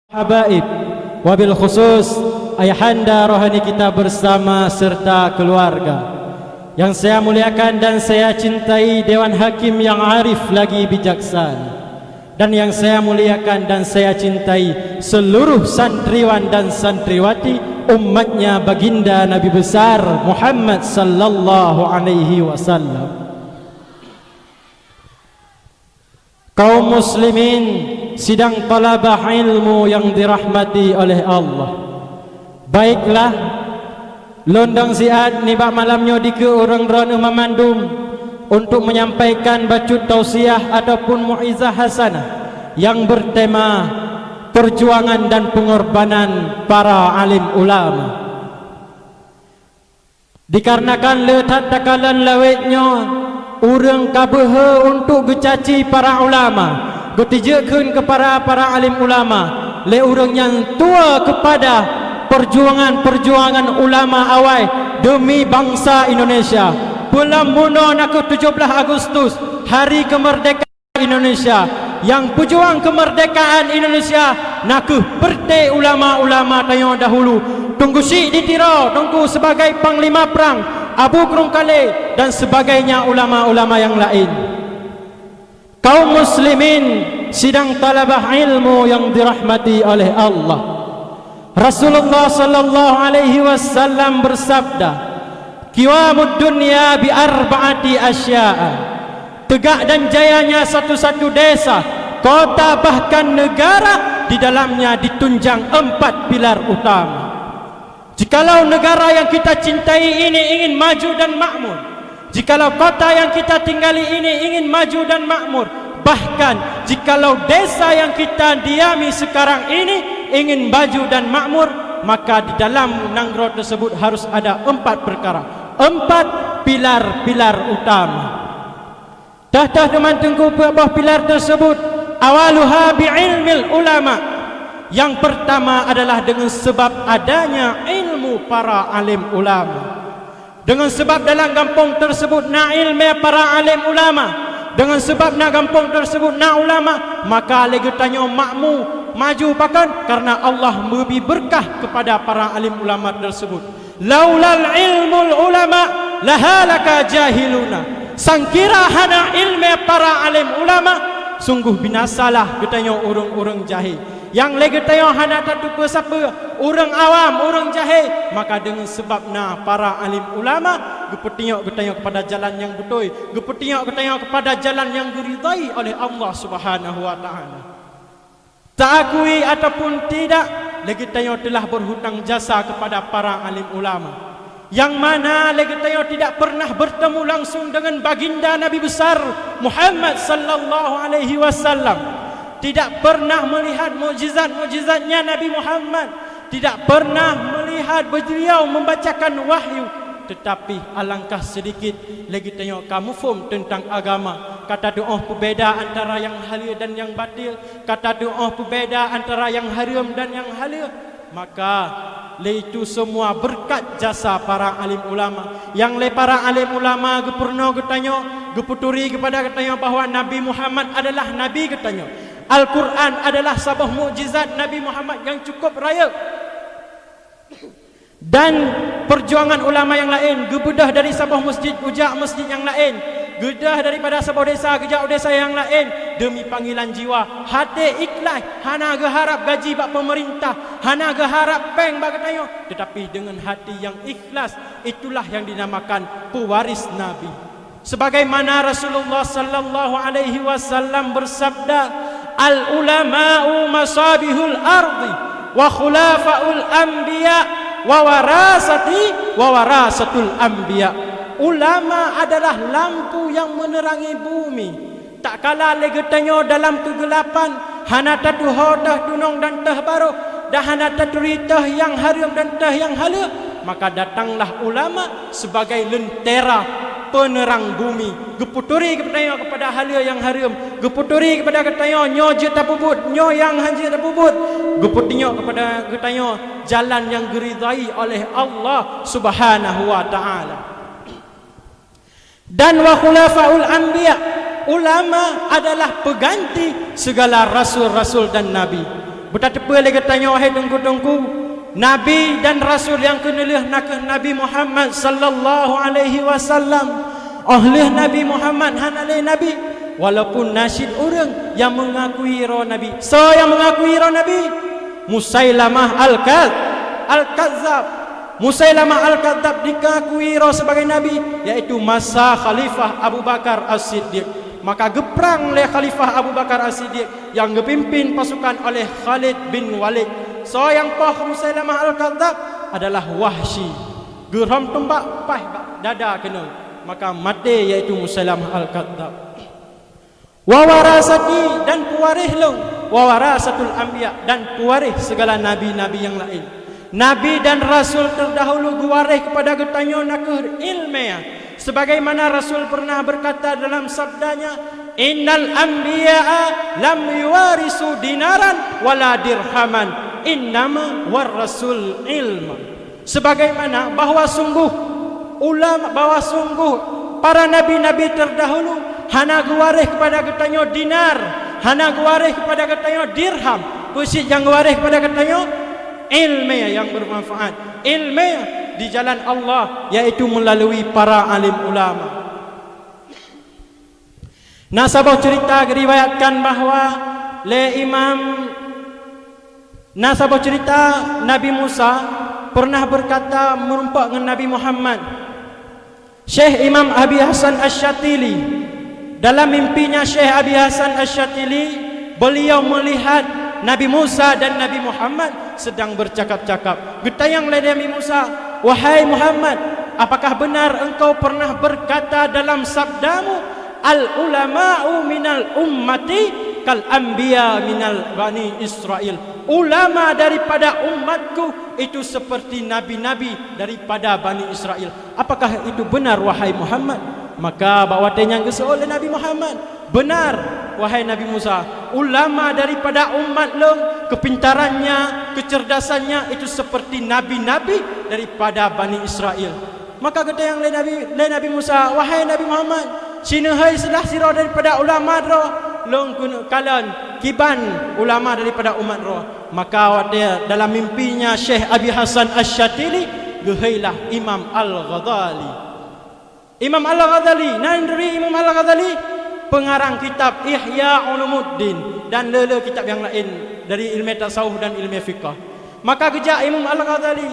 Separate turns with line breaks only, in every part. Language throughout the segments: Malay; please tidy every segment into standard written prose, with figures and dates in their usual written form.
Habaib, wabil khusus ayahanda rohani kita bersama serta keluarga yang saya muliakan dan saya cintai, Dewan Hakim yang arif lagi bijaksana, dan yang saya muliakan dan saya cintai seluruh santriwan dan santriwati umatnya baginda Nabi besar Muhammad sallallahu alaihi wasallam. Kaum muslimin sidang talabah ilmu yang dirahmati oleh Allah. Baiklah, londong siat ni bak malamnya di ke orang rana memandum untuk menyampaikan bacut tausiah ataupun muizah hasanah yang bertema perjuangan dan pengorbanan para alim ulama. Dikarenakan letak takalan lawetnya urang kabeha untuk gecaci para ulama, getijekeun kepada para alim ulama, le urang yang tua kepada perjuangan-perjuangan ulama awal demi bangsa Indonesia. Bulan bulan aku 17 Agustus, hari kemerdekaan Indonesia, yang pejuang kemerdekaan Indonesia naku berte ulama-ulama tayo dahulu. Tunggu si ditira, tunggu sebagai panglima perang, Abu Krungkale dan sebagainya ulama-ulama yang lain. Kaum muslimin sidang talabah ilmu yang dirahmati oleh Allah. Rasulullah sallallahu alaihi wasallam bersabda, "Qiwamud dunya bi arba'ati asya'a." Tegak dan jayanya satu-satu desa, kota bahkan negara di dalamnya ditunjang 4 pilar utama. Jikalau negara yang kita cintai ini ingin maju dan makmur, jikalau kota yang kita tinggali ini ingin maju dan makmur, bahkan jikalau desa yang kita diami sekarang ini ingin maju dan makmur, maka di dalam Nanggro tersebut harus ada 4 perkara, 4 pilar-pilar utama. Dah teman tunggu buah pilar tersebut. Awaluha bi'ilmil ulama. Yang pertama adalah dengan sebab adanya ilmu para alim ulama. Dengan sebab dalam kampung tersebut na ilmu para alim ulama, dengan sebab na kampung tersebut na ulama, maka lagi tanya makmu maju bahkan karena Allah memberi berkah kepada para alim ulama tersebut. Laulal ilmul ulama lahalaka jahiluna. Sangkira hana ilmu para alim ulama, sungguh binasalah katanya orang-orang jahil. Yang lagi tayo hana tatu pesapa orang awam, orang jahil, maka dengan sebabna para alim ulama gepetiok katanya kepada jalan yang betul, gepetiok katanya kepada jalan yang diridai oleh Allah Subhanahu wa taala. Tak akui ataupun tidak, lagi tayo telah berhutang jasa kepada para alim ulama, yang mana lagi tayo tidak pernah bertemu langsung dengan baginda Nabi besar Muhammad sallallahu alaihi wasallam, tidak pernah melihat mukjizat-mukjizatnya Nabi Muhammad, tidak pernah melihat beliau membacakan wahyu. Tetapi alangkah sedikit lagi tengok kamu faham tentang agama. Kata doa berbeza antara yang halal dan yang batil, kata doa berbeza antara yang haram dan yang halal, maka itu semua berkat jasa para alim ulama. Yang le para alim ulama gepurno getanya, geputuri kepada getanya bahawa Nabi Muhammad adalah nabi getanya. Al-Quran adalah sebuah mukjizat Nabi Muhammad yang cukup raya. Dan perjuangan ulama yang lain gebedah dari sebuah masjid ujak masjid yang lain, gedah daripada sebuah desa gejak desa yang lain demi panggilan jiwa, hati ikhlas, hana geharap gaji bak pemerintah, hana geharap peng bak katanya, tetapi dengan hati yang ikhlas, itulah yang dinamakan pewaris Nabi. Sebagaimana Rasulullah sallallahu alaihi wasallam bersabda, al-ulama'u masabihul ardi wa khulafaul anbiya wa warasatul anbiya. Ulama adalah lampu yang menerangi bumi. Tak kala lagi tanya dalam kegelapan, hana tatu hodah tunong dan teh baru, dah hana tatu ritah yang harum dan teh yang halal, maka datanglah ulama sebagai lentera penerang bumi, geputuri kepada halal yang haram, geputuri kepada katanya nyo je tapubut, nyo yang hanje tapubut, geputinya kepada katanya jalan yang diridai oleh Allah Subhanahu wa taala. Dan wa khulafaul anbiya, ulama adalah pengganti segala rasul-rasul dan nabi. Betapa lagi tanya wahai tengku-tengku, Nabi dan Rasul yang kenalih nak Nabi Muhammad sallallahu alaihi wasallam. Oleh Nabi Muhammad hanale Nabi, walaupun nasyid orang yang mengakui roh Nabi. So yang mengakui roh Nabi Musailamah Al-Kadzab. Musailamah Al-Kadzab dikakui roh sebagai Nabi, yaitu masa Khalifah Abu Bakar As-Siddiq. Maka geprang oleh Khalifah Abu Bakar As-Siddiq yang dipimpin pasukan oleh Khalid bin Walid. So yang pah Musailamah Al-Kadzab adalah Wahsy. Geram tombak pah dada kena, maka mati yaitu Musailamah Al-Kadzab. Wawarasati dan pewaris long, wawarasatul anbiya dan pewaris segala nabi-nabi yang lain. Nabi dan Rasul terdahulu guwaris kepada getanyo nakah ilmiah. Sebagaimana Rasul pernah berkata dalam sabdanya, innal anbiya'a lam yuwarisu dinaran wala dirhaman, innama warasul ilma. Sebagaimana bahwa sungguh ulama, bahwa sungguh para nabi-nabi terdahulu hana guwaris kepada getanyo dinar, hana guwaris kepada getanyo dirham, pusit yang guwaris kepada getanyo ilmiah yang bermanfaat, ilmiah di jalan Allah, yaitu melalui para alim ulama. Nasabah cerita diriwayatkan bahawa nasabah cerita Nabi Musa pernah berkata merumpak dengan Nabi Muhammad. Syekh Imam Abi Hasan Asy-Syatili, dalam mimpinya Syekh Abi Hasan Asy-Syatili, beliau melihat Nabi Musa dan Nabi Muhammad sedang bercakap-cakap. Getayang oleh Nabi Musa, wahai Muhammad, apakah benar engkau pernah berkata dalam sabdamu, al-ulama'u minal ummati kal anbiya minal bani Israel. Ulama daripada umatku itu seperti nabi-nabi daripada Bani Israel. Apakah itu benar wahai Muhammad? Maka bawa tenyang oleh Nabi Muhammad, benar wahai Nabi Musa, ulama daripada umat lo, kepintarannya, kecerdasannya itu seperti nabi-nabi daripada Bani Israel. Maka kata yang lain Nabi Musa, wahai Nabi Muhammad, sinahai sedah sirah daripada ulama ro, long kalan kiban ulama daripada umat ro. Maka dalam mimpinya Syekh Abi Hasan Asy-Syatili, gehailah Imam Al-Ghazali. Imam Al-Ghazali, nandri Imam Al-Ghazali, pengarang kitab Ihya Ulumuddin dan lele kitab yang lain dari ilmu tasawuf dan ilmu fiqh. Maka kejak Imam Al-Ghazali,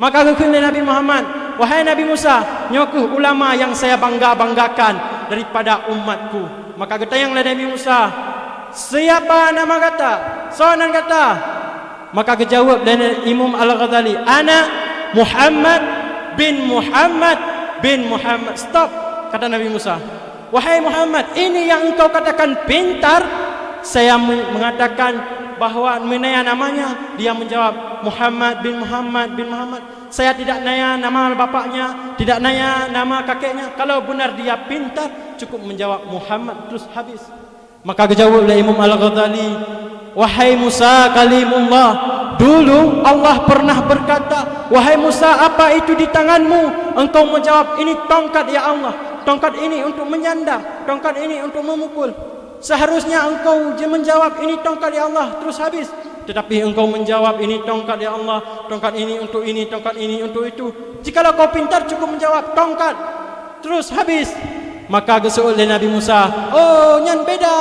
maka kekene Nabi Muhammad, wahai Nabi Musa, nyokuh ulama yang saya bangga-banggakan daripada umatku. Maka ketayang Nabi Musa, siapa nama kata? Soalan kata. Maka kejawab dari Imam Al-Ghazali, ana Muhammad bin Muhammad bin Muhammad. Stop, kata Nabi Musa. Wahai Muhammad, ini yang engkau katakan pintar. Saya mengatakan bahawa menanya namanya, dia menjawab Muhammad bin Muhammad bin Muhammad. Saya tidak nanya nama bapaknya, tidak nanya nama kakeknya. Kalau benar dia pintar, cukup menjawab Muhammad, terus habis. Maka kejawab oleh Imam Al-Ghazali, wahai Musa kalimullah, dulu Allah pernah berkata, wahai Musa, apa itu di tanganmu? Engkau menjawab, ini tongkat ya Allah. Tongkat ini untuk menyandang, tongkat ini untuk memukul. Seharusnya engkau menjawab, ini tongkat ya Allah, terus habis. Tetapi engkau menjawab, ini tongkat ya Allah, tongkat ini untuk ini, tongkat ini untuk itu. Jikalau kau pintar, cukup menjawab tongkat, terus habis. Maka gesul oleh Nabi Musa, oh nyan beda.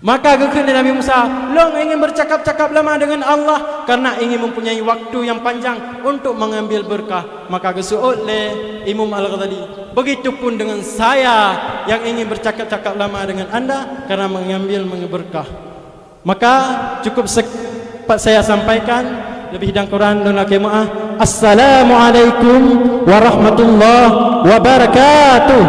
Maka gekene Nabi Musa, long ingin bercakap-cakap lama dengan Allah karena ingin mempunyai waktu yang panjang untuk mengambil berkah. Maka gesul oleh Imam Al-Ghazali, begitupun dengan saya yang ingin bercakap-cakap lama dengan anda karena mengambil berkah. Maka cukup saya sampaikan. Lebih dan Quran dan Al-Qiyamah. Assalamualaikum warahmatullahi wabarakatuh.